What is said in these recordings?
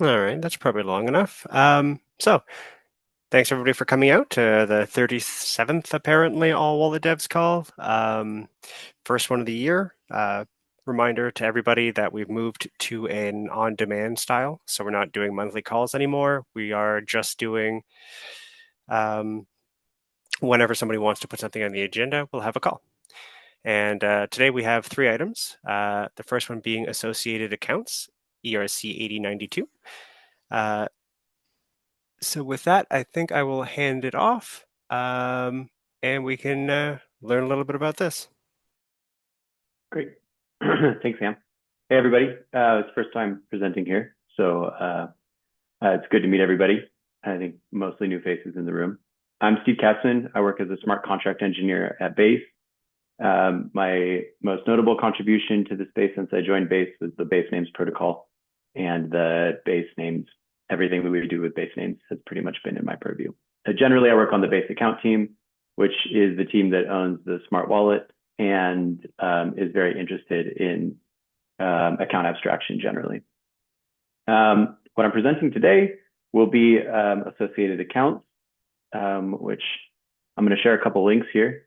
All right, that's probably long enough. So thanks everybody for coming out to the 37th, apparently, AllWalletDevs call. First one of the year. Reminder to everybody that we've moved to an on-demand style. So we're not doing monthly calls anymore. We are just doing um, whenever somebody wants to put something on the agenda, we'll have a call. And today we have three items. The first one being associated accounts, ERC 8092. So with that, I think I will hand it off, and we can learn a little bit about this. Great. Thanks, Sam. Hey, everybody. It's first time presenting here, so it's good to meet everybody. I think mostly new faces in the room. I'm Steve Katzman. I work as a smart contract engineer at Base. My most notable contribution to the space since I joined Base was the Base names protocol, and the Base names, everything that we do with Base names has pretty much been in my purview. Generally, I work on the Base account team, which is the team that owns the smart wallet and is very interested in account abstraction generally. What I'm presenting today will be associated accounts, which I'm going to share a couple links here.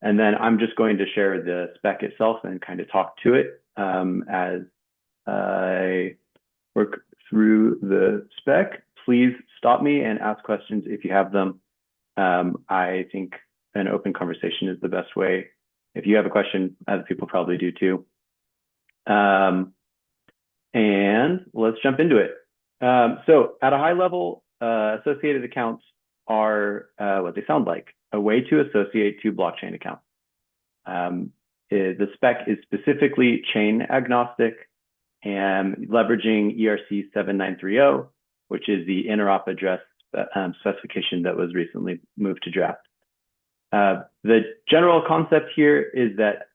And then I'm just going to share the spec itself and kind of talk to it as I work through the spec. Please stop me and ask questions if you have them. I think an open conversation is the best way. If you have a question, other people probably do too. And let's jump into it. So at a high level, associated accounts are what they sound like, a way to associate two blockchain accounts. The spec is specifically chain agnostic and leveraging ERC 7930, which is the interop address specification that was recently moved to draft. The general concept here is that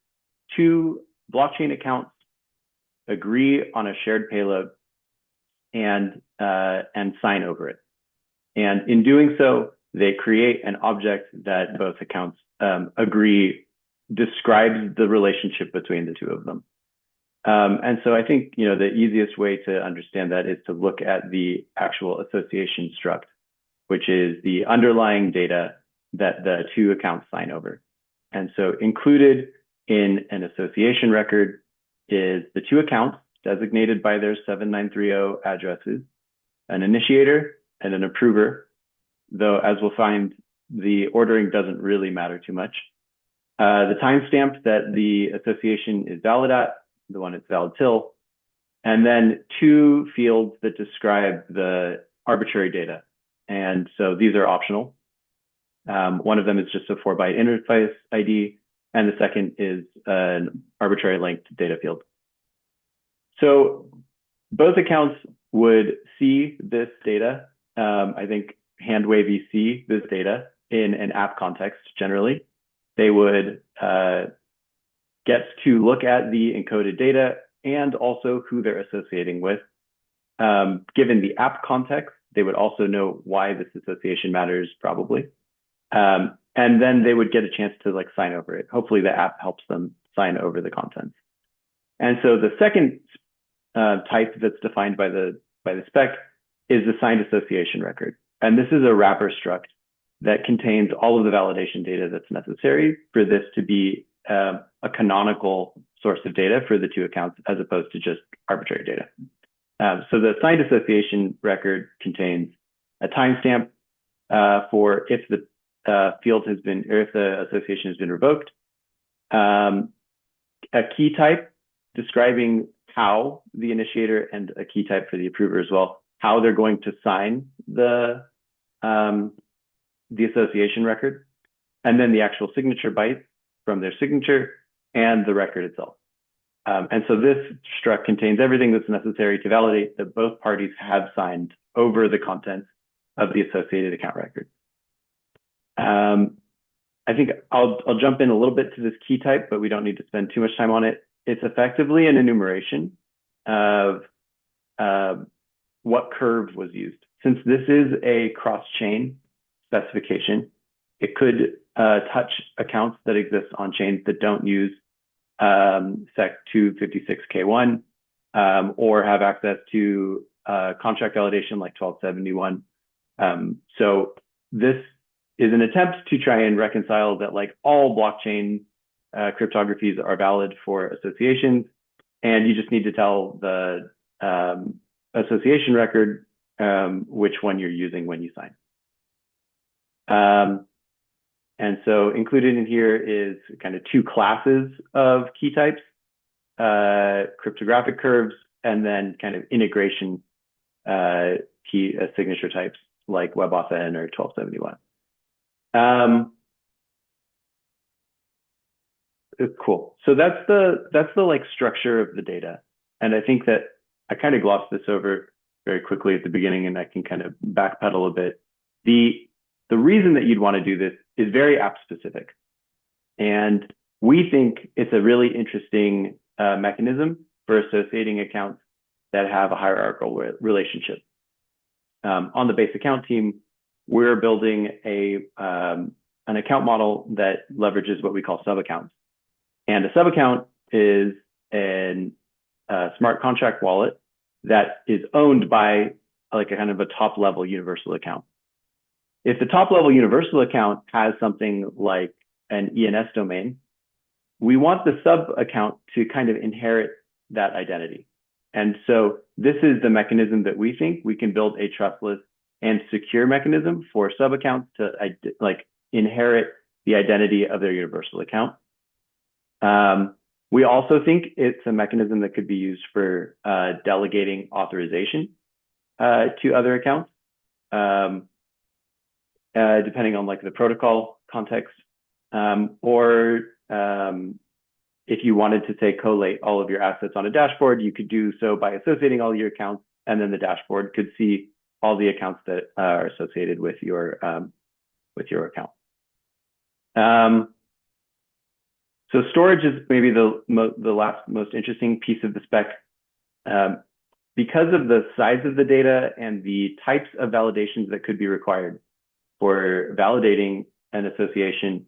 two blockchain accounts agree on a shared payload and sign over it. And in doing so, they create an object that both accounts agree describes the relationship between the two of them. And so I think the easiest way to understand that is to look at the actual association struct, which is the underlying data that the two accounts sign over. And so included in an association record is the two accounts designated by their 7930 addresses, an initiator and an approver, though as we'll find, the ordering doesn't really matter too much. The timestamp that the association is valid at, the one it's valid till, and then two fields that describe the arbitrary data. And so these are optional. One of them is just a 4-byte interface ID, and the second is an arbitrary length data field. So both accounts would see this data. I think hand wavy see this data in an app context generally. They would get to look at the encoded data and also who they're associating with. Given the app context, they would also know why this association matters probably. And then they would get a chance to sign over it. Hopefully the app helps them sign over the contents. And so the second type that's defined by the spec is the signed association record. And this is a wrapper struct that contains all of the validation data that's necessary for this to be a canonical source of data for the two accounts as opposed to just arbitrary data. So the signed association record contains a timestamp for if the field has been, or if the association has been revoked, a key type describing how the initiator, and a key type for the approver as well, how they're going to sign the association record, and then the actual signature byte from their signature and the record itself. And so this struct contains everything that's necessary to validate that both parties have signed over the contents of the associated account record. I think I'll jump in a little bit to this key type, but we don't need to spend too much time on it. It's effectively an enumeration of what curve was used. Since this is a cross-chain specification, it could touch accounts that exist on chains that don't use SEC 256K1 or have access to contract validation like 1271. So this is an attempt to try and reconcile that like all blockchain cryptographies are valid for associations, and you just need to tell the association record which one you're using when you sign. And so included in here is kind of two classes of key types, cryptographic curves, and then kind of integration key signature types like WebAuthn or 1271. Cool. So that's the like structure of the data. And I think that I kind of glossed this over very quickly at the beginning, and I can kind of backpedal a bit. The reason that you'd want to do this is very app specific. And we think it's a really interesting mechanism for associating accounts that have a hierarchical relationship. On the base account team, we're building an account model that leverages what we call sub-accounts. And a sub-account is a smart contract wallet that is owned by like a kind of a top level universal account. If the top level universal account has something like an ENS domain, we want the sub account to kind of inherit that identity. And so this is the mechanism that we think we can build a trustless and secure mechanism for sub accounts to like inherit the identity of their universal account. We also think it's a mechanism that could be used for delegating authorization to other accounts. Depending on like the protocol context, or if you wanted to say collate all of your assets on a dashboard, you could do so by associating all your accounts, and then the dashboard could see all the accounts that are associated with your account. So storage is maybe the last most interesting piece of the spec. Because of the size of the data and the types of validations that could be required for validating an association,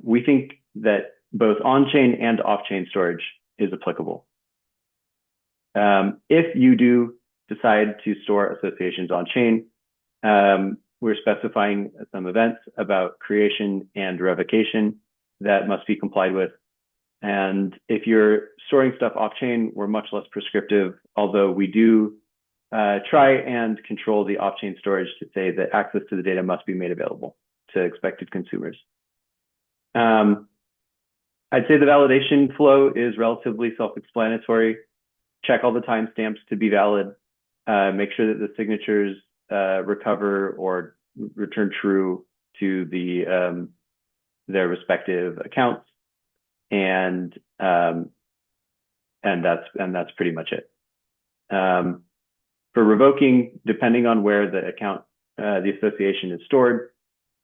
we think that both on-chain and off-chain storage is applicable. If you do decide to store associations on-chain, we're specifying some events about creation and revocation that must be complied with. And if you're storing stuff off-chain, we're much less prescriptive, although we do try and control the off-chain storage to say that access to the data must be made available to expected consumers. I'd say the validation flow is relatively self-explanatory. Check all the timestamps to be valid. Make sure that the signatures recover or return true to their respective accounts, and that's pretty much it. For revoking, depending on where the account, the association is stored,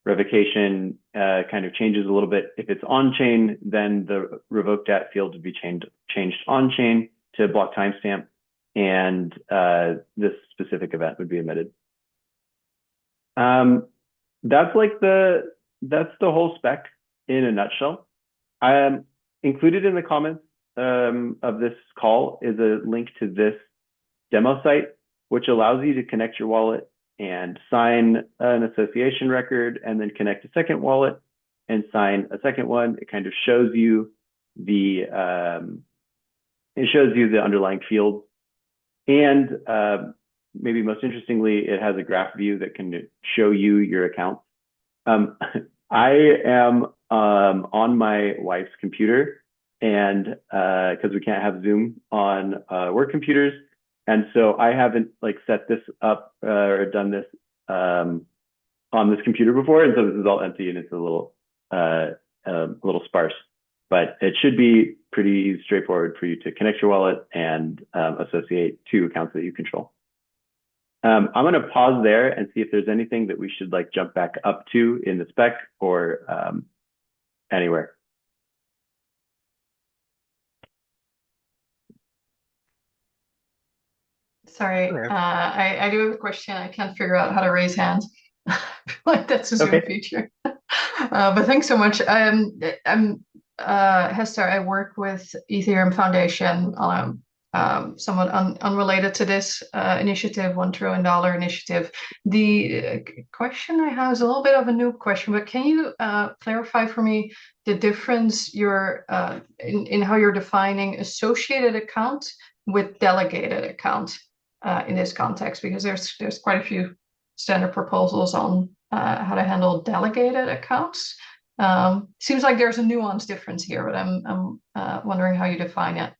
revocation kind of changes a little bit. If it's on-chain, then the revoked at field would be changed on-chain to block timestamp, and this specific event would be emitted. That's the whole spec in a nutshell. Included in the comments of this call is a link to this demo site, which allows you to connect your wallet and sign an association record, and then connect a second wallet and sign a second one. It kind of shows you the underlying fields, and maybe most interestingly, it has a graph view that can show you your accounts. I am on my wife's computer, and because we can't have Zoom on work computers, and so I haven't like set this up or done this on this computer before, and so this is all empty and it's a little sparse. But it should be pretty straightforward for you to connect your wallet and associate two accounts that you control. I'm going to pause there and see if there's anything that we should like jump back up to in the spec or anywhere. Sorry, I do have a question. I can't figure out how to raise hands. Like that's a Zoom feature. But thanks so much. I'm Hester. I work with Ethereum Foundation. somewhat unrelated to this initiative, $1 trillion initiative. The question I have is a little bit of a new question, but can you clarify for me the difference in how you're defining associated account with delegated account in this context? Because there's quite a few standard proposals on how to handle delegated accounts. Seems like there's a nuance difference here, but I'm wondering how you define it.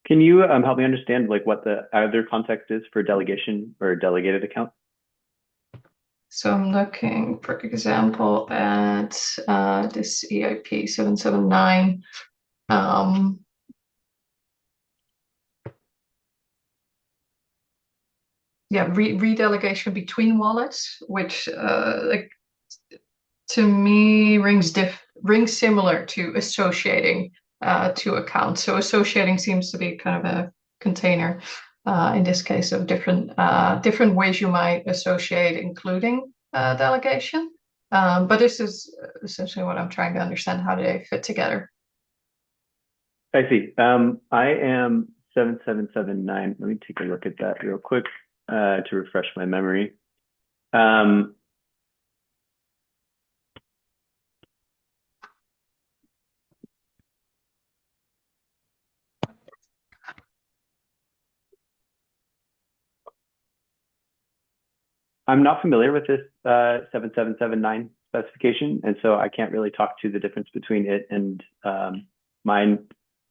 Can you help me understand like what the other context is for delegation or delegated account? So I'm looking, for example, at this EIP 779. Yeah, redelegation between wallets, which like to me rings similar to associating two accounts. So associating seems to be kind of a container in this case of different ways you might associate, including delegation. But this is essentially what I'm trying to understand. How do they fit together? I see. I am 7779. Let me take a look at that real quick to refresh my memory. I'm not familiar with this 7779 specification, and so I can't really talk to the difference between it and mine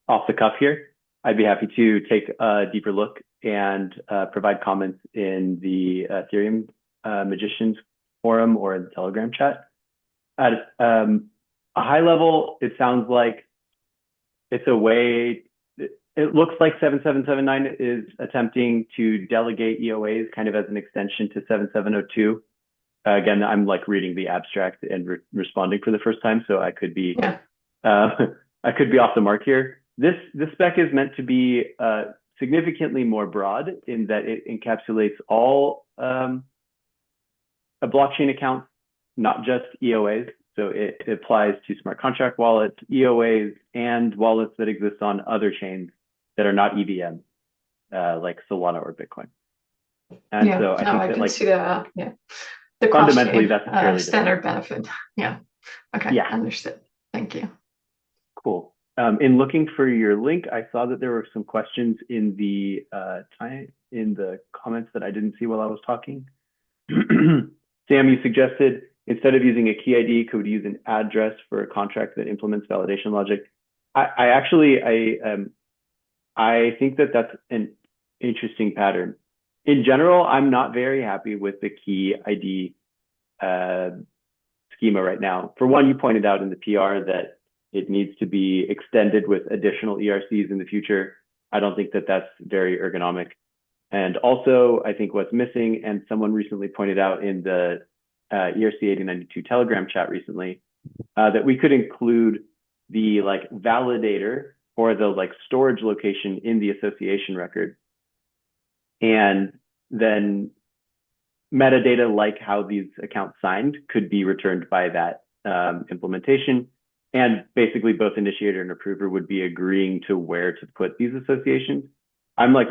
off the cuff here. I'd be happy to take a deeper look and provide comments in the Ethereum Magicians forum or the Telegram chat. At a high level, it sounds like it's a way, it looks like 7779 is attempting to delegate EOAs kind of as an extension to 7702. Again, I'm like reading the abstract and responding for the first time, so I could be I could be off the mark here. This spec is meant to be significantly more broad in that it encapsulates all a blockchain accounts, not just EOAs. So it applies to smart contract wallets, EOAs, and wallets that exist on other chains that are not EVM, like Solana or Bitcoin. And yeah, so I think I that can like see the the fundamentally cross-chain that's fairly standard different. benefit. Yeah. Okay, Yeah, understood. Thank you. cool. In looking for your link, I saw that there were some questions in the comments that I didn't see while I was talking. Sam, you suggested instead of using a key ID, could we use an address for a contract that implements validation logic? I think that that's an interesting pattern. In general, I'm not very happy with the key ID schema right now. For one, you pointed out in the PR that it needs to be extended with additional ERCs in the future. I don't think that that's very ergonomic. And also, I think what's missing, and someone recently pointed out in the ERC 8092 Telegram chat recently, that we could include the like validator or the like storage location in the association record. And then metadata like how these accounts signed could be returned by that implementation. And basically both initiator and approver would be agreeing to where to put these associations. I'm like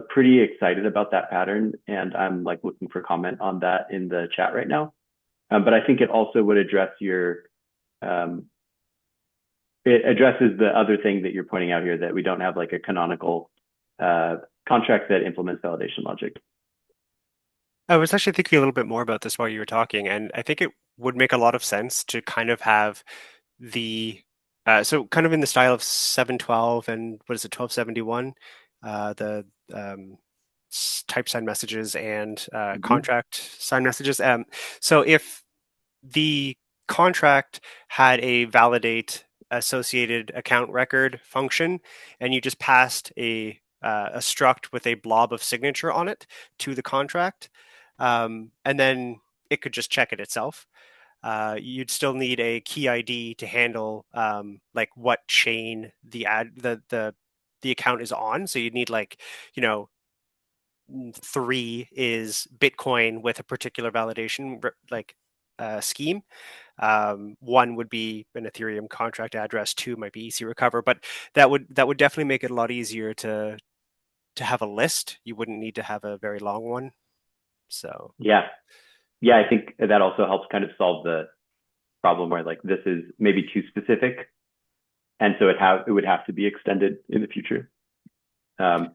pretty excited about that pattern, and I'm like looking for comment on that in the chat right now. But I think it also would address your, it addresses the other thing that you're pointing out here, that we don't have like a canonical contract that implements validation logic. I was actually thinking a little bit more about this while you were talking, and I think it would make a lot of sense to kind of have the so kind of in the style of 712 and what is it, 1271, the type sign messages and contract sign messages. So if the contract had a validate associated account record function, and you just passed a struct with a blob of signature on it to the contract, and then it could just check it itself. You'd still need a key ID to handle like what chain the account is on. So you'd need like, 3 is Bitcoin with a particular validation, like scheme. One would be an Ethereum contract address, two might be EC Recover, but that would definitely make it a lot easier to have a list. You wouldn't need to have a very long one. So Yeah. Yeah, I think that also helps kind of solve the problem where like this is maybe too specific, and so it would have to be extended in the future, kind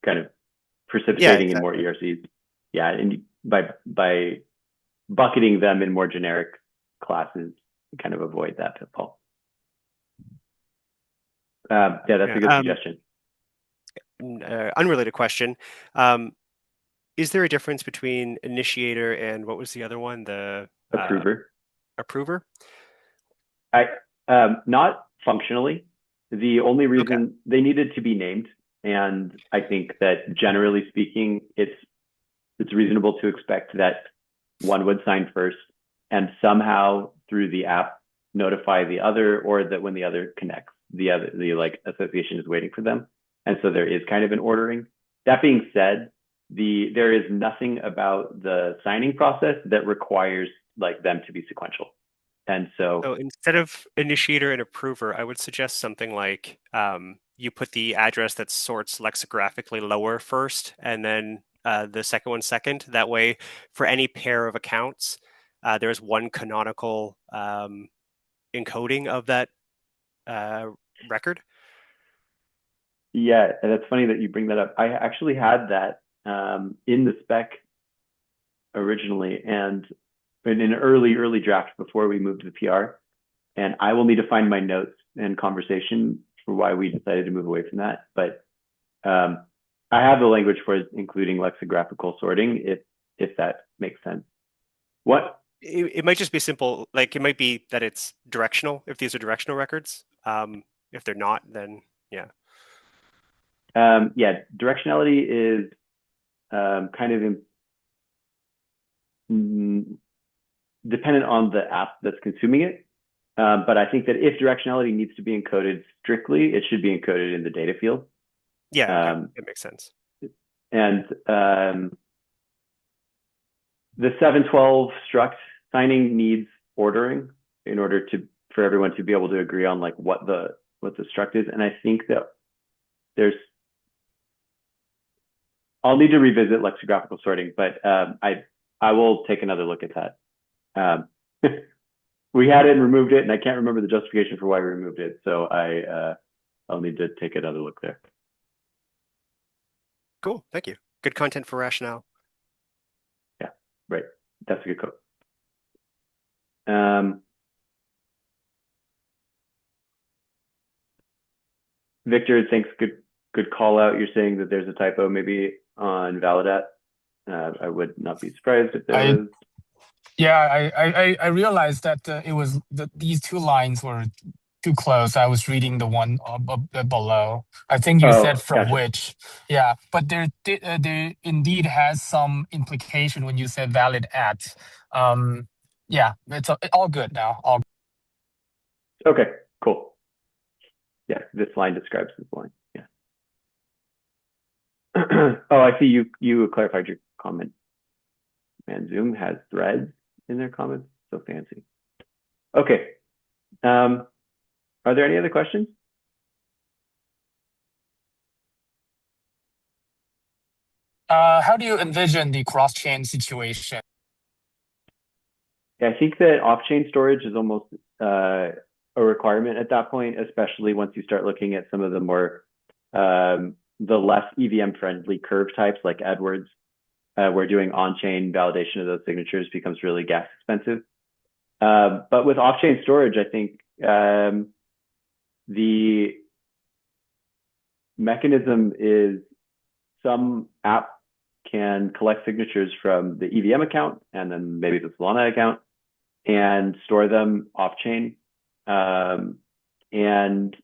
of yeah, precipitating in more exactly. ERCs. Yeah, and by bucketing them in more generic classes, you kind of avoid that pitfall. Yeah, that's a Yeah. good suggestion. Unrelated question. Um, is there a difference between initiator and what was the other one? The Approver. approver? I not functionally. The only Okay. reason they needed to be named, and I think that generally speaking, it's reasonable to expect that one would sign first and somehow through the app notify the other, or that when the other connects, the like association is waiting for them. And so there is kind of an ordering. That being said, there is nothing about the signing process that requires like them to be sequential. And so So instead of initiator and approver, I would suggest something like you put the address that sorts lexicographically lower first, and then the second one second. That way, for any pair of accounts, there's one canonical encoding of that uh, record. yeah, and it's funny that you bring that up. I actually had that in the spec originally, and in an early draft before we moved to the PR. And I will need to find my notes and conversation for why we decided to move away from that. But I have the language for including lexicographical sorting if that makes sense. What? It might just be simple, like it might be that it's directional if these are directional records. If they're not, then yeah. Yeah, directionality is kind of dependent on the app that's consuming it. But I think that if directionality needs to be encoded strictly, it should be encoded in the data field. Yeah, okay. Um, It makes sense. and the 712 struct signing needs ordering in order for everyone to be able to agree on like what the struct is. And I think that there's I'll need to revisit lexicographical sorting, but I will take another look at that. Um, we had it and removed it, and I can't remember the justification for why we removed it, so I'll need to take another look there. Cool. Thank you. Good content for rationale. Yeah, right. That's a good quote. Um, Victor, thanks. Good call out. You're saying that there's a typo maybe on Validat. I would not be surprised if there I was. Yeah, I realized that it was these two lines were too close. I was reading the one below. I think you said Oh, from gotcha. which, yeah, but there indeed has some implication when you said valid at. Um, yeah, it's all good now. All Okay, cool. Yeah, this line describes this line. Yeah. Oh, I see you clarified your comment. Man, Zoom has threads in their comments. So fancy. Okay. Are there any other questions? How do you envision the cross-chain situation? Yeah, I think that off-chain storage is almost a requirement at that point, especially once you start looking at some of the more the less EVM friendly curve types like Edwards, where doing on-chain validation of those signatures becomes really gas expensive. But with off-chain storage, I think the mechanism is some app can collect signatures from the EVM account and then maybe the Solana account and store them off chain. And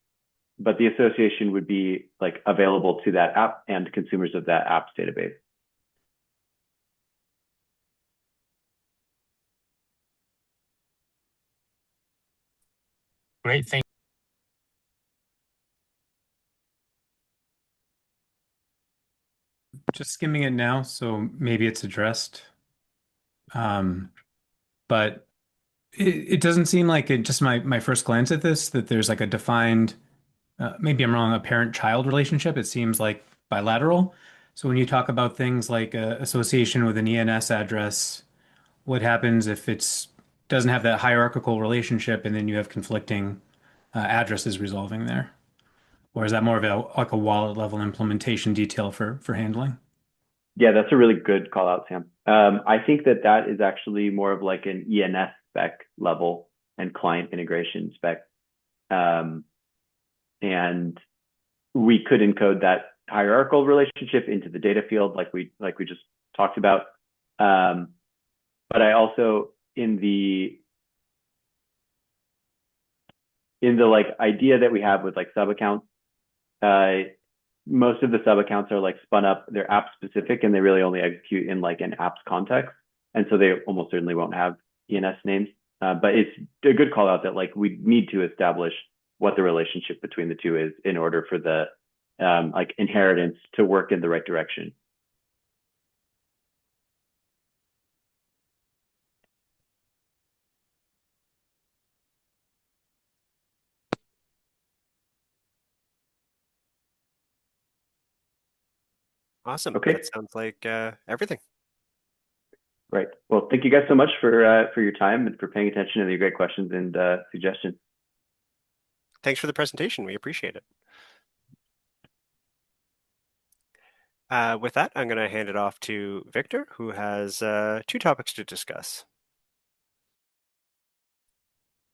but the association would be like available to that app and consumers of that app's database. Great, thank. Just skimming it now, so maybe it's addressed. But It doesn't seem like it, just my first glance at this, that there's like a defined, maybe I'm wrong, a parent-child relationship. It seems like bilateral. So when you talk about things like association with an ENS address, what happens if it's doesn't have that hierarchical relationship and then you have conflicting addresses resolving there? Or is that more of a like a wallet level implementation detail for handling? Yeah, that's a really good call out, Sam. I think that that is actually more of like an ENS spec level and client integration spec. Um, and we could encode that hierarchical relationship into the data field like we just talked about. But I also in the like idea that we have with like sub accounts, uh, most of the sub accounts are like spun up, they're app specific and they really only execute in like an app's context. And so they almost certainly won't have ENS names. But it's a good call out that like we need to establish what the relationship between the two is in order for the like inheritance to work in the right direction. Awesome. That Okay, sounds like everything. right. Well, thank you guys so much for your time and for paying attention to the great questions and suggestions. Thanks for the presentation. We appreciate it. With that, I'm going to hand it off to Victor, who has two topics to discuss.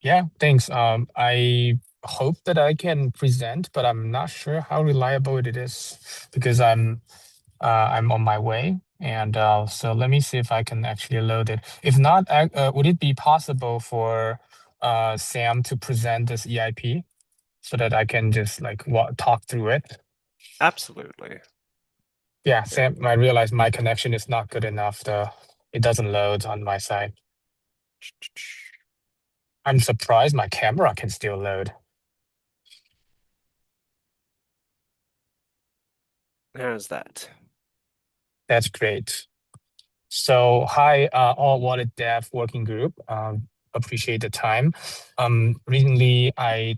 Yeah, thanks. I hope that I can present, but I'm not sure how reliable it is because I'm on my way. And so let me see if I can actually load it. If not, would it be possible for Sam to present this EIP so that I can just like talk through it? Absolutely. Yeah, Here. Sam, I realize my connection is not good enough. It doesn't load on my side. I'm surprised my camera can still load. How's that? That's great. So hi, all wallet dev working group. Appreciate the time. Recently, I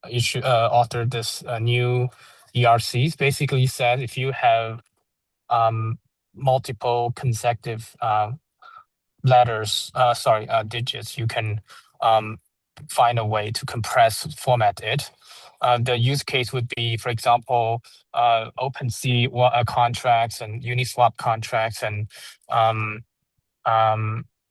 authored this new ERCs. Basically, said if you have multiple consecutive digits, you can find a way to compress format it. The use case would be, for example, OpenSea contracts and Uniswap contracts um,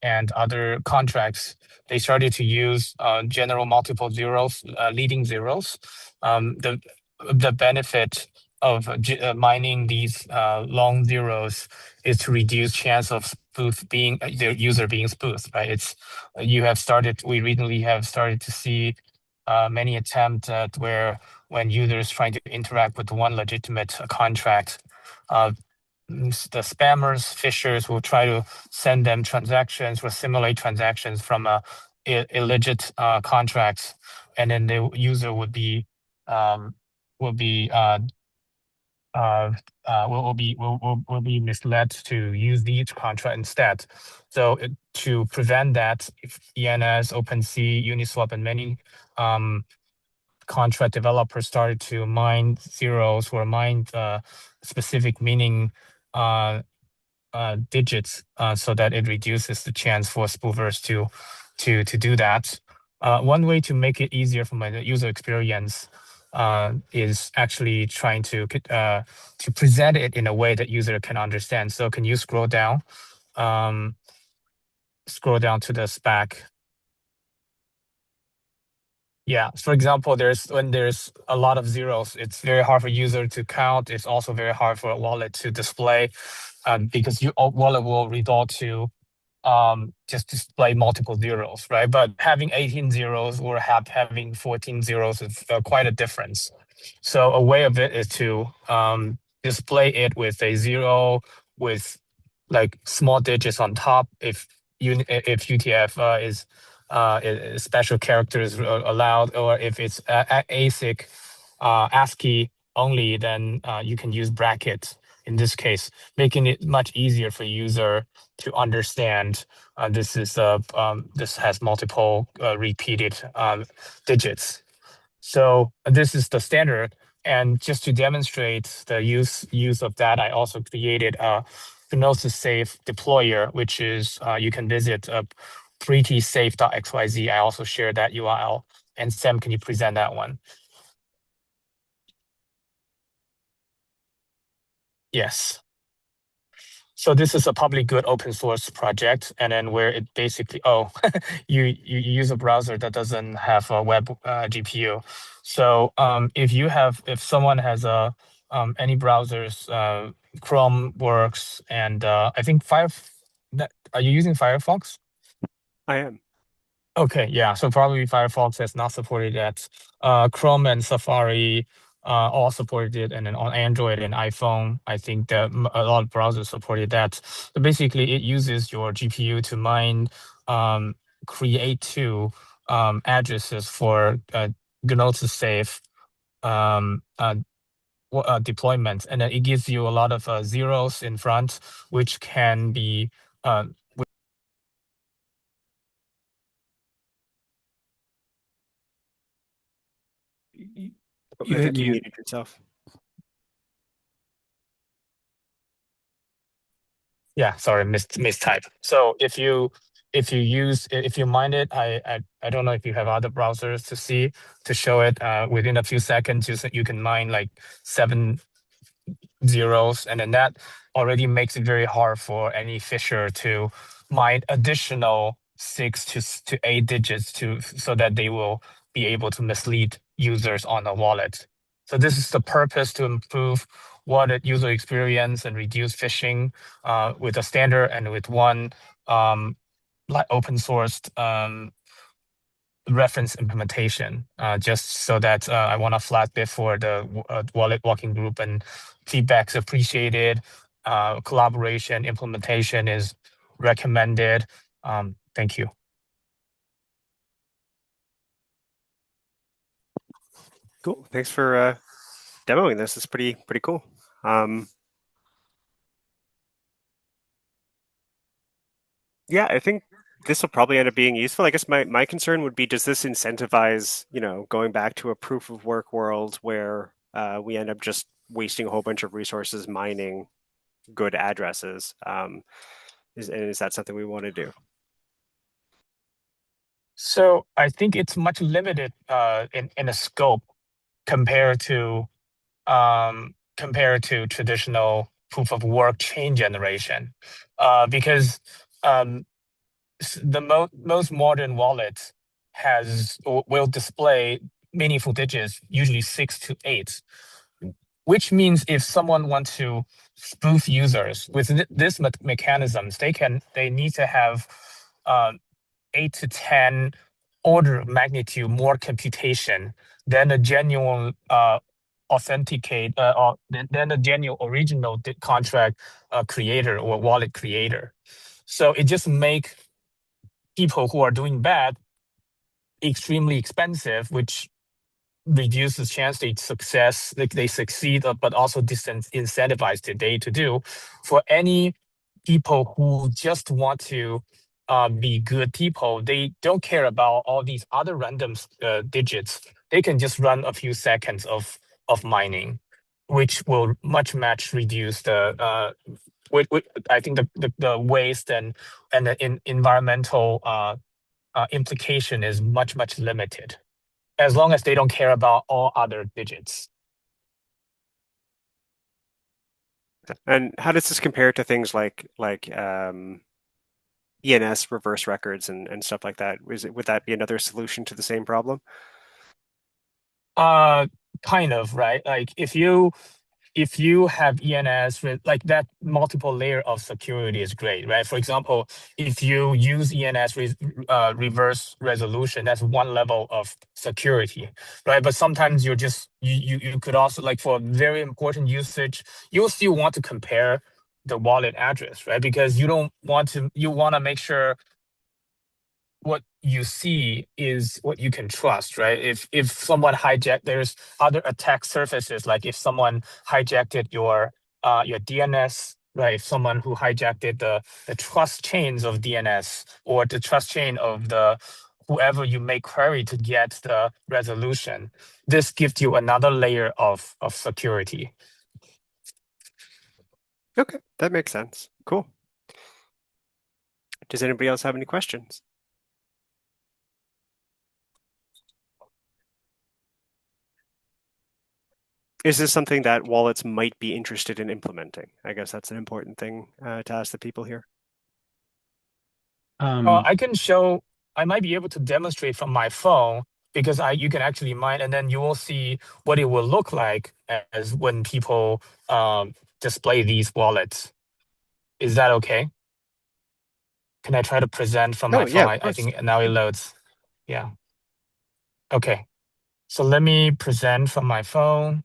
and other contracts. They started to use general multiple zeros, leading zeros. The benefit of mining these long zeros is to reduce chance of the user being spoofed. Right? We recently have started to see many attempts at where when users trying to interact with one legitimate contract, the spammers, phishers will try to send them transactions or simulate transactions from illegit contracts, and then the user would be um, will be will be misled to use these contract instead. So to prevent that, if ENS, OpenSea, Uniswap, and many contract developers started to mine zeros or mine specific meaning digits so that it reduces the chance for spoofers to do that. One way to make it easier from a user experience is actually trying to present it in a way that user can understand. So can you scroll down to the spec? Yeah, for example, when there's a lot of zeros, it's very hard for user to count. It's also very hard for a wallet to display because your wallet will resort to just display multiple zeros, right? But having 18 zeros or having 14 zeros is quite a difference. So a way of it is to display it with a zero with like small digits on top. If UTF is special characters allowed, or if it's ASIC ASCII only, then you can use brackets in this case, making it much easier for user to understand this has multiple repeated digits. So this is the standard. And just to demonstrate the use of that, I also created a Gnosis Safe deployer, which is you can visit prettysafe.xyz. I also shared that URL. And Sam, can you present that one? Yes. So this is a public good open source project, and then where it basically, you use a browser that doesn't have a web GPU. So if someone has any browsers, Chrome works, and I think are you using Firefox? I am. Okay, yeah. So probably Firefox has not supported that. Chrome and Safari all supported it, and then on Android and iPhone, I think that a lot of browsers supported that. So basically, it uses your GPU to mine, create two addresses for Gnosis Safe deployment, and then it gives you a lot of zeros in front, which can be I hit think you mute. muted yourself. Yeah, sorry, mistype. So if you mine it, I don't know if you have other browsers to show it within a few seconds. You can mine like 7 zeros, and then that already makes it very hard for any fisher to mine additional 6 to 8 digits so that they will be able to mislead users on a wallet. So this is the purpose, to improve wallet user experience and reduce phishing with a standard and with one like open sourced reference implementation, just so that I want to flag this for the wallet working group, and feedback's appreciated. Collaboration implementation is recommended. Thank you. Cool. Thanks for demoing this. It's pretty cool. Yeah, I think this will probably end up being useful. I guess my concern would be, does this incentivize, going back to a proof of work world where we end up just wasting a whole bunch of resources mining good addresses? Is that something we want to do? So I think it's much limited in a scope compared to traditional proof of work chain generation, because the most modern wallet will display meaningful digits, usually 6 to 8, which means if someone wants to spoof users with this mechanisms, they need to have 8 to 10 order of magnitude more computation than a genuine authenticate or than a genuine original contract creator or wallet creator. So it just make people who are doing bad extremely expensive, which reduces chance they succeed, but also disincentivize today to do. For any people who just want to be good people, they don't care about all these other random digits. They can just run a few seconds of mining, which will much reduce the I think the waste and the environmental implication is much limited, as long as they don't care about all other digits. And how does this compare to things like ENS reverse records and stuff like that? Would that be another solution to the same problem? Kind of, right? Like if you have ENS, like that multiple layer of security is great, right? For example, if you use ENS reverse resolution, that's one level of security, right? But sometimes you could also, like for very important usage, you'll still want to compare the wallet address, right? Because you want to make sure what you see is what you can trust, right? If someone hijacked, there's other attack surfaces, like if someone hijacked your your DNS, right? If someone who hijacked the trust chains of DNS or the trust chain of the whoever you make query to get the resolution, this gives you another layer of security. Okay, that makes sense. Cool. Does anybody else have any questions? Is this something that wallets might be interested in implementing? I guess that's an important thing to ask the people here. I can show, I might be able to demonstrate from my phone because you can actually mine, and then you will see what it will look like as when people display these wallets. Is that okay? Can I try to present from Oh, my yeah, phone? of I course. think now it loads. Yeah. Okay. So let me present from my phone.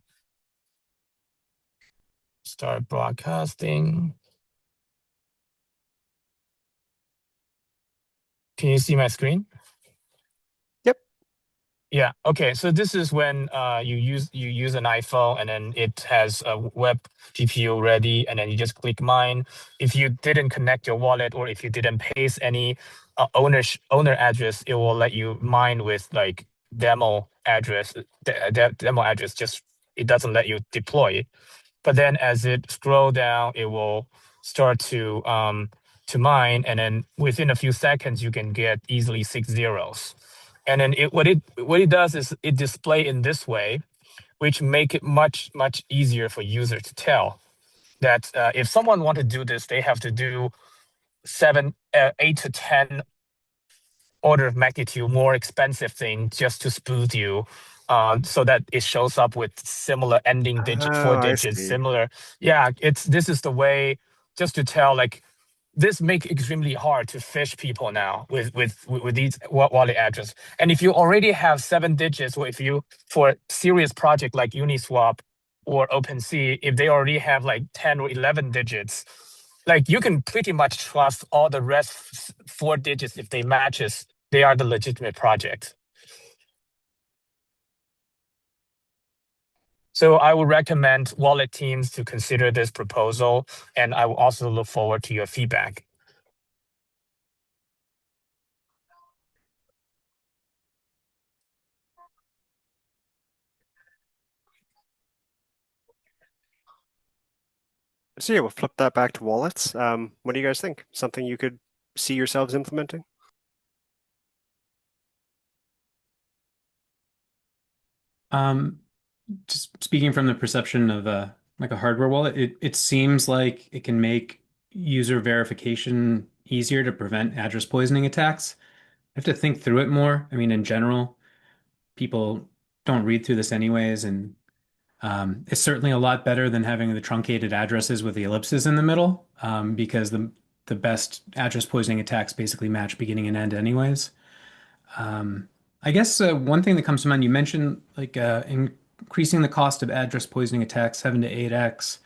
Start broadcasting. Can you see my screen? Yep. Yeah. Okay. So this is when you use an iPhone and then it has a web GPU ready, and then you just click mine. If you didn't connect your wallet or if you didn't paste any owner address, it will let you mine with like demo address. Demo address. Just it doesn't let you deploy it. But then as it scroll down, it will start to mine, and then within a few seconds, you can get easily 6 zeros. And then what it does is it display in this way, which make it much easier for user to tell that if someone want to do this, they have to do 8 to 10 order of magnitude more expensive thing just to spoof you, so that it shows up with similar ending digit, four Oh, I digits, see. similar. Yeah, this is the way just to tell like this make extremely hard to fish people now with these wallet address. And if you already have 7 digits, or if you for a serious project like Uniswap or OpenSea, if they already have like 10 or 11 digits, like you can pretty much trust all the rest 4 digits if they matches, they are the legitimate project. So I would recommend wallet teams to consider this proposal, and I will also look forward to your feedback. So yeah, we'll flip that back to wallets. What do you guys think? Something you could see yourselves implementing? Just speaking from the perception of like a hardware wallet, it seems like it can make user verification easier to prevent address poisoning attacks. I have to think through it more. I mean, in general, people don't read through this anyways, and it's certainly a lot better than having the truncated addresses with the ellipses in the middle, because the best address poisoning attacks basically match beginning and end anyways. I guess one thing that comes to mind, you mentioned like increasing the cost of address poisoning attacks 7 to 8x.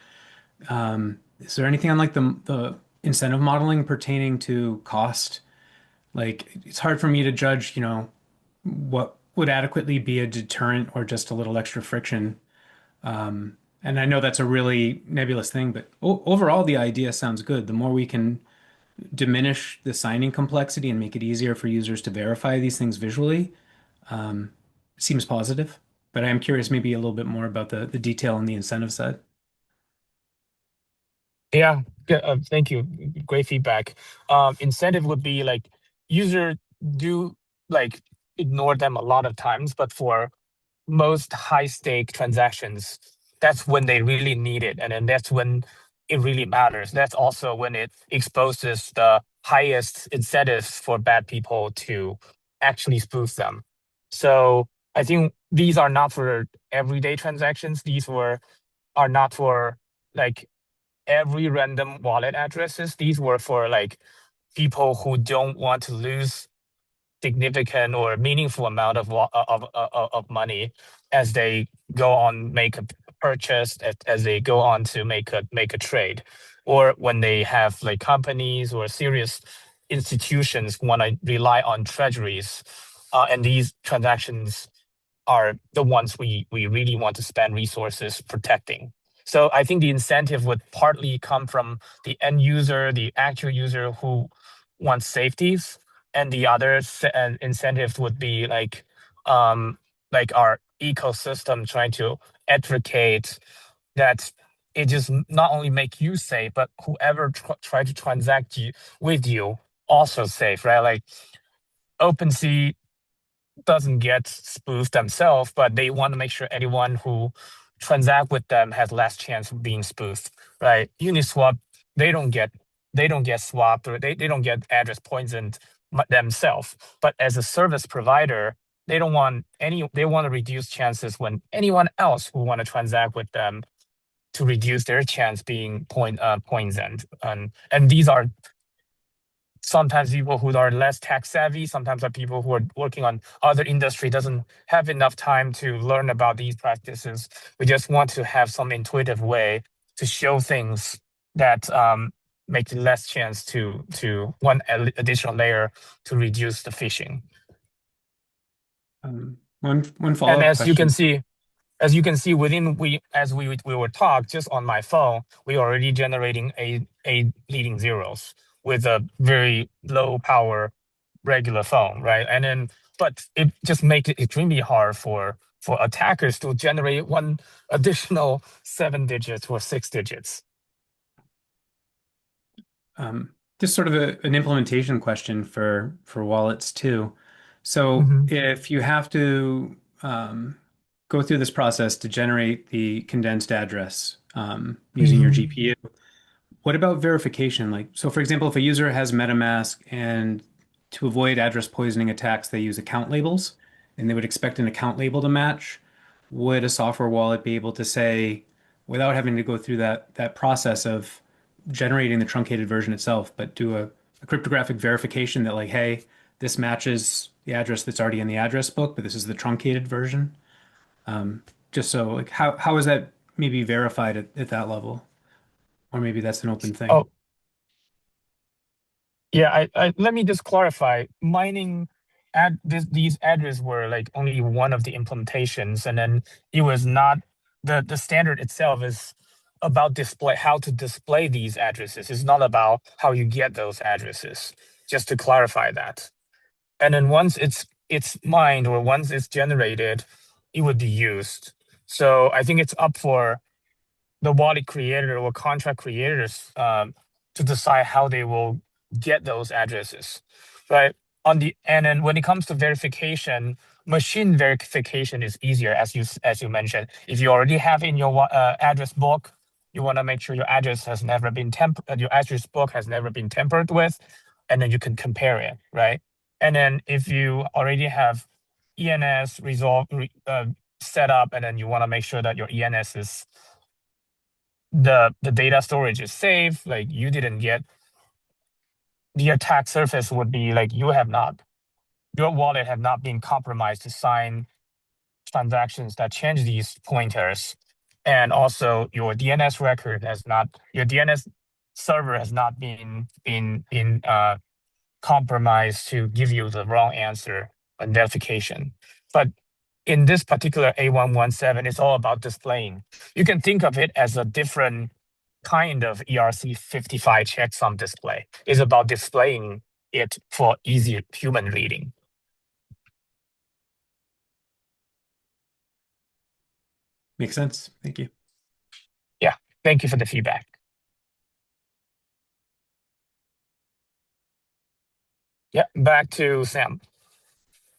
Is there anything on like the incentive modeling pertaining to cost? Like it's hard for me to judge, what would adequately be a deterrent or just a little extra friction. And I know that's a really nebulous thing, but overall, the idea sounds good. The more we can diminish the signing complexity and make it easier for users to verify these things visually, seems positive. But I am curious maybe a little bit more about the detail on the incentive side. Yeah, thank you. Great feedback. Incentive would be like user do like ignore them a lot of times, but for most high stake transactions, that's when they really need it. And then that's when it really matters. That's also when it exposes the highest incentives for bad people to actually spoof them. So I think these are not for everyday transactions. Are not for like every random wallet addresses. These were for like people who don't want to lose significant or meaningful amount of money as they go on make a purchase, as they go on to make a trade, or when they have like companies or serious institutions want to rely on treasuries, and these transactions are the ones we really want to spend resources protecting. So I think the incentive would partly come from the end user, the actual user who wants safeties, and the other incentive would be like our ecosystem trying to advocate that it just not only make you safe, but whoever try to transact with you also safe, right? Like OpenSea doesn't get spoofed themselves, but they want to make sure anyone who transact with them has less chance of being spoofed, right? Uniswap, they don't get swapped, or they don't get address poisoned themselves. But as a service provider, they don't want they want to reduce chances when anyone else who want to transact with them to reduce their chance being poisoned. And these are sometimes people who are less tech savvy, sometimes are people who are working on other industry, doesn't have enough time to learn about these practices. We just want to have some intuitive way to show things that make less chance to one additional layer to reduce the phishing. One And follow-up question. as you can see, as we were talk just on my phone, we already generating a leading zeros with a very low power regular phone, right? And then, but it just makes it extremely hard for attackers to generate one additional 7 digits or 6 digits. Just sort of an implementation question for wallets too. So Mm-hmm. if you have to go through this process to generate the condensed address using your Mm-hmm. GPU, what about verification? Like, so for example, if a user has MetaMask and to avoid address poisoning attacks, they use account labels and they would expect an account label to match, would a software wallet be able to say, without having to go through that process of generating the truncated version itself, but do a cryptographic verification that like, hey, this matches the address that's already in the address book, but this is the truncated version? Just so like how is that maybe verified at that level? Or maybe that's an open thing. Oh, yeah, let me just clarify. Mining these addresses were like only one of the implementations, and then it was not the standard itself is about display how to display these addresses. It's not about how you get those addresses. Just to clarify that. And then once it's mined or once it's generated, it would be used. So I think it's up for the wallet creator or contract creators to decide how they will get those addresses, right? And then when it comes to verification, machine verification is easier, as you mentioned. If you already have in your address book, you want to make sure your address has never been your address book has never been tampered with, and then you can compare it, right? And then if you already have ENS set up, and then you want to make sure that your ENS is the data storage is safe, like you didn't get the attack surface would be like your wallet have not been compromised to sign transactions that change these pointers. And also your DNS record has not your DNS server has not been compromised to give you the wrong answer on verification. But in this particular A117, it's all about displaying. You can think of it as a different kind of ERC-55 checksum display. It's about displaying it for easy human reading. Makes sense. Thank you. Yeah, thank you for the feedback. Yeah, back to Sam.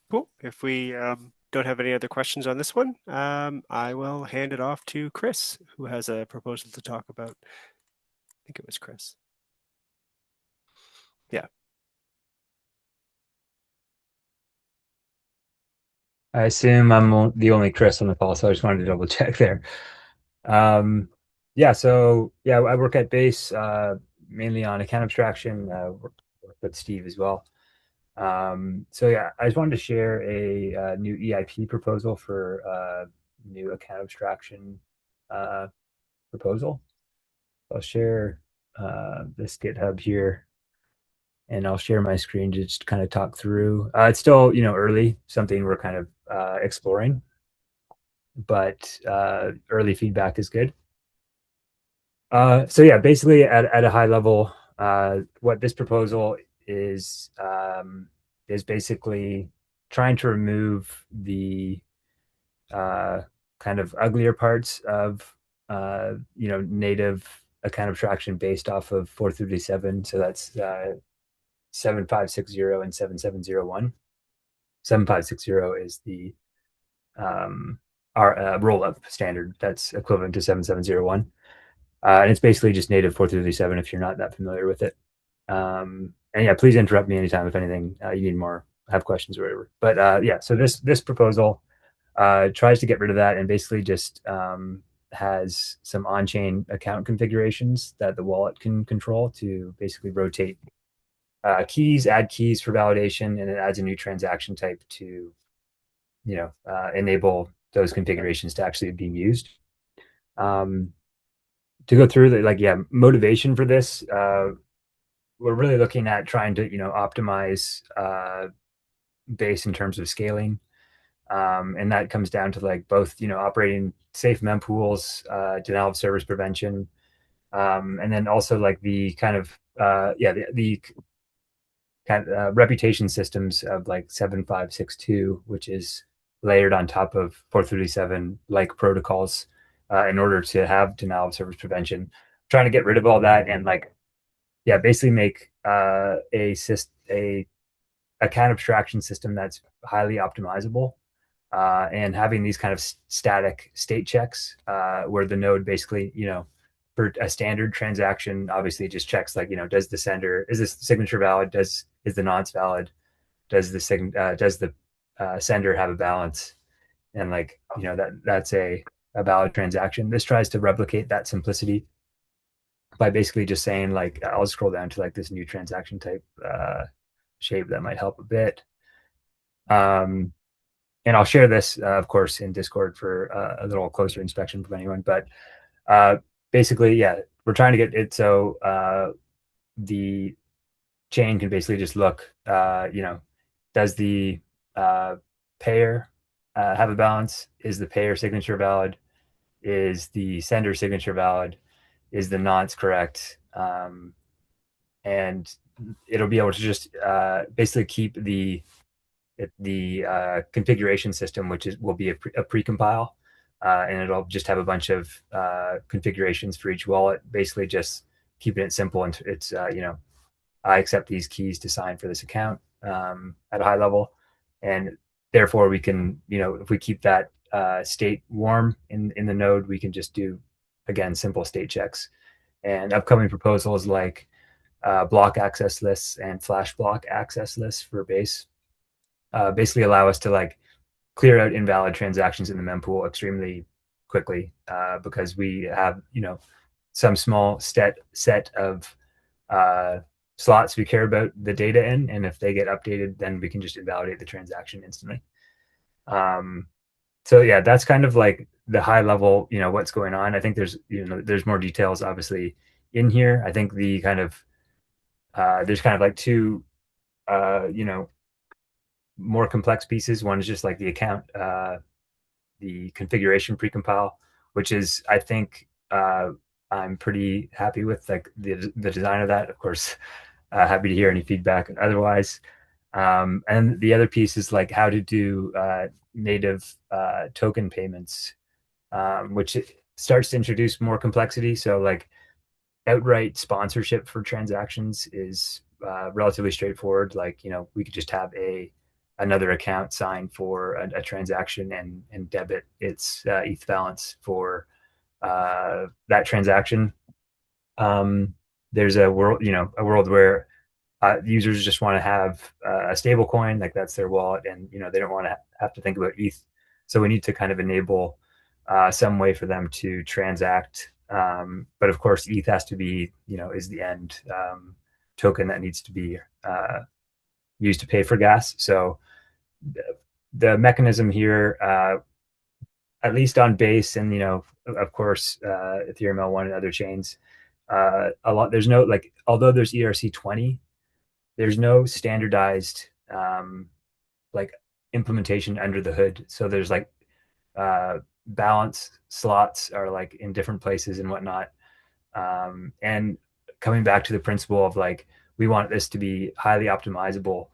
Cool. If we don't have any other questions on this one, I will hand it off to Chris, who has a proposal to talk about. I think it was Chris. Yeah. I assume I'm the only Chris on the call, so I just wanted to double check there. Yeah, I work at Base mainly on account abstraction. Work with Steve as well. So yeah, I just wanted to share a new EIP proposal for new account abstraction proposal. I'll share this GitHub here, and I'll share my screen to just kind of talk through. It's still early, something we're kind of exploring, but early feedback is good. So yeah, basically at a high level, what this proposal is basically trying to remove the uh, kind of uglier parts of native account abstraction based off of 437. So that's 7560 and 7701. 7560 is the our roll up standard that's equivalent to 7701. And it's basically just native 437 if you're not that familiar with it. And yeah, please interrupt me anytime if anything you need more, have questions or whatever. But yeah, so this proposal tries to get rid of that and basically just has some on-chain account configurations that the wallet can control to basically rotate keys, add keys for validation, and it adds a new transaction type to enable those configurations to actually be used. To go through motivation for this, we're really looking at trying to optimize base in terms of scaling. And that comes down to like both operating safe mempools, denial of service prevention, and then also like the kind of the kind of reputation systems of like 7562, which is layered on top of 437 like protocols in order to have denial of service prevention. Trying to get rid of all that and like basically make a account abstraction system that's highly optimizable, and having these kind of static state checks where the node basically, for a standard transaction, obviously just checks like, does the sender, is this signature valid? Is the nonce valid? Does the sender have a balance? And like, that's a valid transaction. This tries to replicate that simplicity by basically just saying like, I'll scroll down to like this new transaction type shape that might help a bit. And I'll share this, of course, in Discord for a little closer inspection from anyone. But basically, yeah, we're trying to get it so the chain can basically just look, does the payer have a balance? Is the payer signature valid? Is the sender signature valid? Is the nonce correct? And it'll be able to just basically keep the configuration system, which will be a precompile, and it'll just have a bunch of configurations for each wallet, basically just keeping it simple. And it's I accept these keys to sign for this account at a high level, and therefore we can, if we keep that state warm in the node, we can just do, again, simple state checks. And upcoming proposals like block access lists and flash block access lists for base basically allow us to like clear out invalid transactions in the mempool extremely quickly, because we have some small set of slots we care about the data in, and if they get updated, then we can just invalidate the transaction instantly. So yeah, that's kind of like the high level, what's going on. I think there's more details obviously in here. I think the kind of there's kind of like two more complex pieces. One is just like the account, the configuration precompile, which is, I think, I'm pretty happy with like the design of that. Of course, happy to hear any feedback otherwise. And the other piece is like how to do native token payments, which starts to introduce more complexity. So like outright sponsorship for transactions is relatively straightforward. Like, we could just have another account sign for a transaction and debit its ETH balance for that transaction. There's a world where users just want to have a stable coin, like that's their wallet, and they don't want to have to think about ETH. So we need to kind of enable some way for them to transact. But of course, ETH has to be, is the end token that needs to be used to pay for gas. So the mechanism here, at least on base, and of course, Ethereum L1 and other chains, there's no, like, although there's ERC20, there's no standardized like implementation under the hood. So there's like balance slots are like in different places and whatnot. And coming back to the principle of like, we want this to be highly optimizable.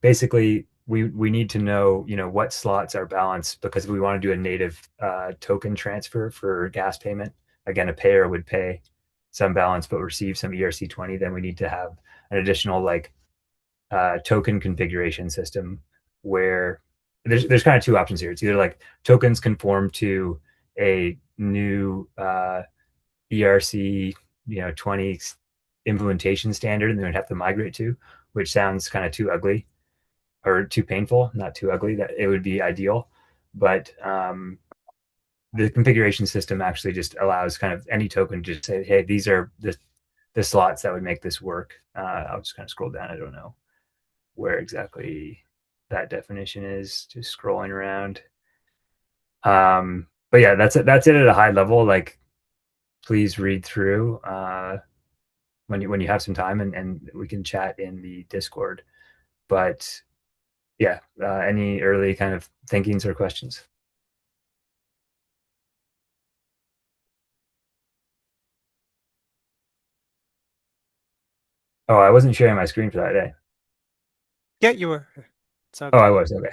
Basically, we need to know, what slots are balanced, because we want to do a native token transfer for gas payment. Again, a payer would pay some balance but receive some ERC20. Then we need to have an additional like token configuration system where there's kind of two options here. It's either like tokens conform to a new ERC 20 implementation standard, and then we'd have to migrate to, which sounds kind of too ugly or too painful, not too ugly. That it would be ideal, but the configuration system actually just allows kind of any token to just say, hey, these are the slots that would make this work. I'll just kind of scroll down. I don't know where exactly that definition is, just scrolling around. But yeah, that's it at a high level. Like, please read through when you have some time, and we can chat in the Discord. But yeah, any early kind of thinkings or questions? Oh, I wasn't sharing my screen for that day. Yeah, you were. It's Oh, okay. I was. Okay.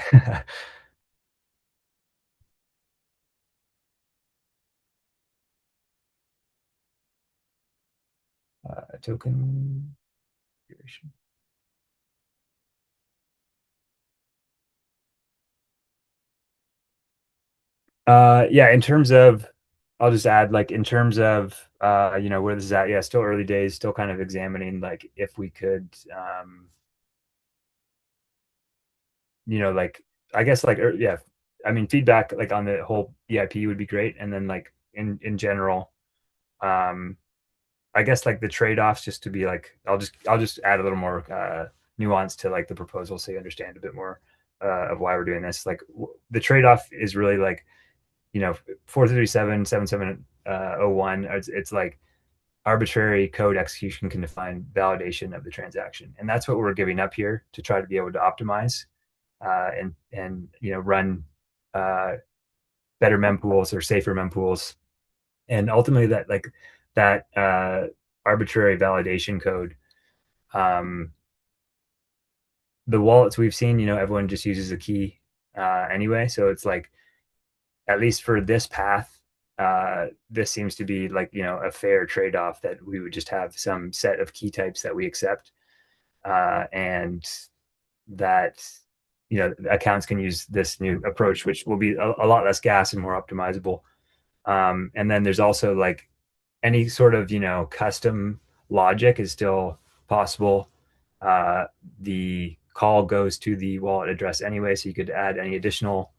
Token configuration. Yeah, in terms of, I'll just add, like, in terms of, where this is at, yeah, still early days, still kind of examining, like, if we could, like, I guess, like, yeah, I mean, feedback, like, on the whole EIP would be great. And then, like, in general, I guess, like, the trade-offs, just to be like, I'll just add a little more nuance to like the proposal, so you understand a bit more of why we're doing this. Like, the trade-off is really like, 437 7701, it's like arbitrary code execution can define validation of the transaction, and that's what we're giving up here to try to be able to optimize and run uh, better mempools or safer mempools. And ultimately, that arbitrary validation code, um, the wallets we've seen, everyone just uses a key anyway, so it's like, at least for this path, this seems to be like, a fair trade-off, that we would just have some set of key types that we accept, and that accounts can use this new approach, which will be a lot less gas and more optimizable. And then there's also like any sort of custom logic is still possible. The call goes to the wallet address anyway, so you could add any additional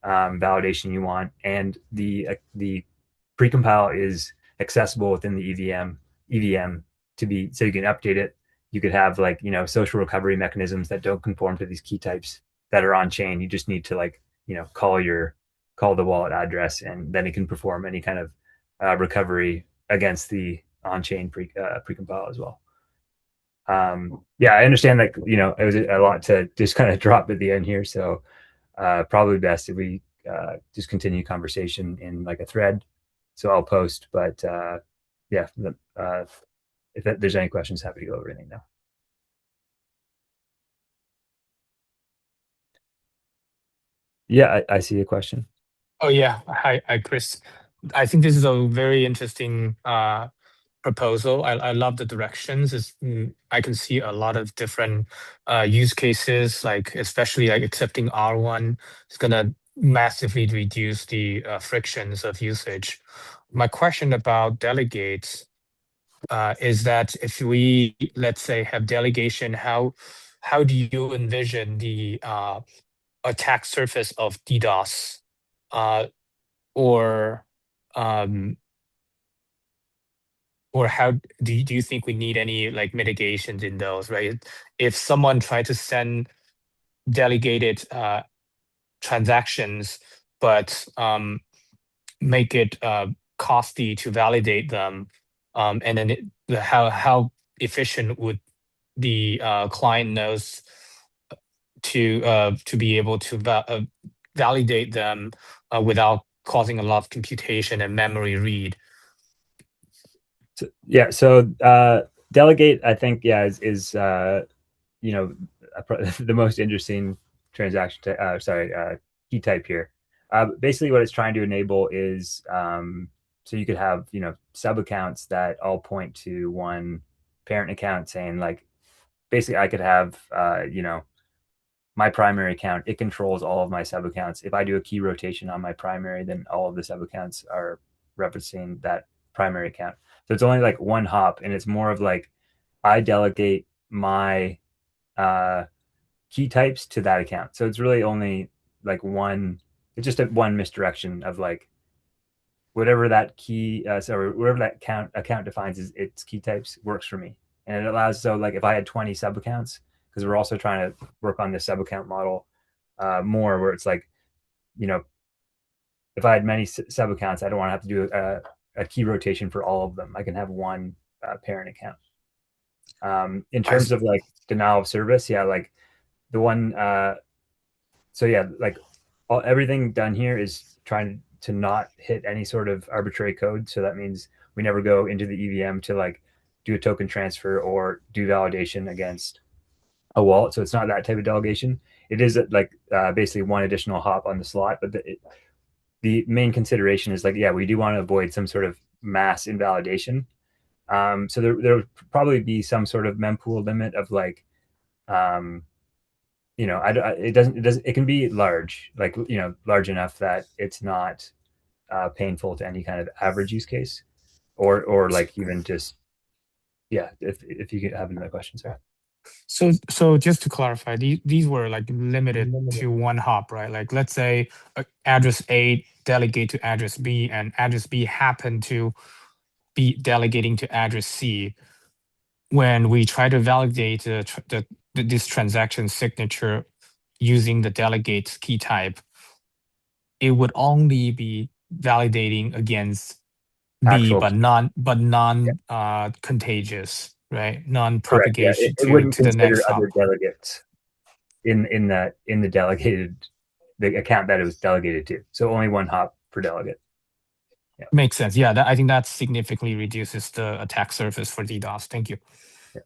validation you want, and the precompile is accessible within the EVM to be, so you can update it. You could have like social recovery mechanisms that don't conform to these key types that are on chain. You just need to like call the wallet address, and then it can perform any kind of recovery against the on-chain precompile as well. Yeah, I understand that it was a lot to just kind of drop at the end here, so probably best if we just continue conversation in like a thread. So I'll post, but yeah, if there's any questions, happy to go over anything now. Yeah, I see a question. Oh yeah, hi Chris. I think this is a very interesting proposal. I love the directions. I can see a lot of different use cases, like especially like accepting R1 is gonna massively reduce the frictions of usage. My question about delegates is that if we, let's say, have delegation, how do you envision the attack surface of DDoS, uh, or um, or how do you think we need any like mitigations in those, right? If someone tried to send delegated transactions, but make it costly to validate them, and then how efficient would the client knows to be able to validate them without causing a lot of computation and memory read? So delegate, I think, is the most interesting key type here. Basically, what it's trying to enable is so you could have sub accounts that all point to one parent account, saying like basically I could have my primary account. It controls all of my sub accounts. If I do a key rotation on my primary, then all of the sub accounts are referencing that primary account. So it's only like one hop, and it's more of like I delegate my key types to that account. So it's really only like one. It's just one misdirection of like whatever that whatever that account defines as its key types works for me, and it allows. So like if I had 20 sub accounts, because we're also trying to work on this sub account model more, where it's like if I had many sub accounts, I don't want to have to do a key rotation for all of them. I can have one parent account. In terms of like denial of service, like the one everything done here is trying to not hit any sort of arbitrary code. So that means we never go into the EVM to like do a token transfer or do validation against a wallet. So it's not that type of delegation. It is like basically one additional hop on the slot, but the main consideration is like, we do want to avoid some sort of mass invalidation. So there would probably be some sort of mempool limit of like, it can be large, like, large enough that it's not painful to any kind of average use case, or like even just, if you could have another question, sorry. So just to clarify, these were like limited to one hop, right? Like let's say address A delegate to address B, and address B happened to be delegating to address C. When we try to validate this transaction signature using the delegate's key type, it would only be validating against B, Actual, but non contagious, right? correct. Yeah, Non-propagation it to wouldn't the consider next hop. other delegates in the delegated, the account that it was delegated to. So only one hop per delegate. Yeah. Makes sense. Yeah, I think that significantly reduces the attack surface for DDoS. Thank you. Yeah.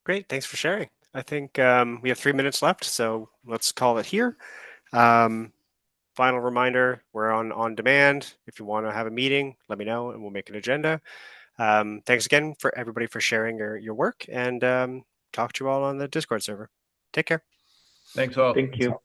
Great, thanks for sharing. I think we have 3 minutes left, so let's call it here. Final reminder, we're on demand. If you want to have a meeting, let me know and we'll make an agenda. Thanks again for everybody for sharing your work, and talk to you all on the Discord server. Take care. Thanks all. Thank you.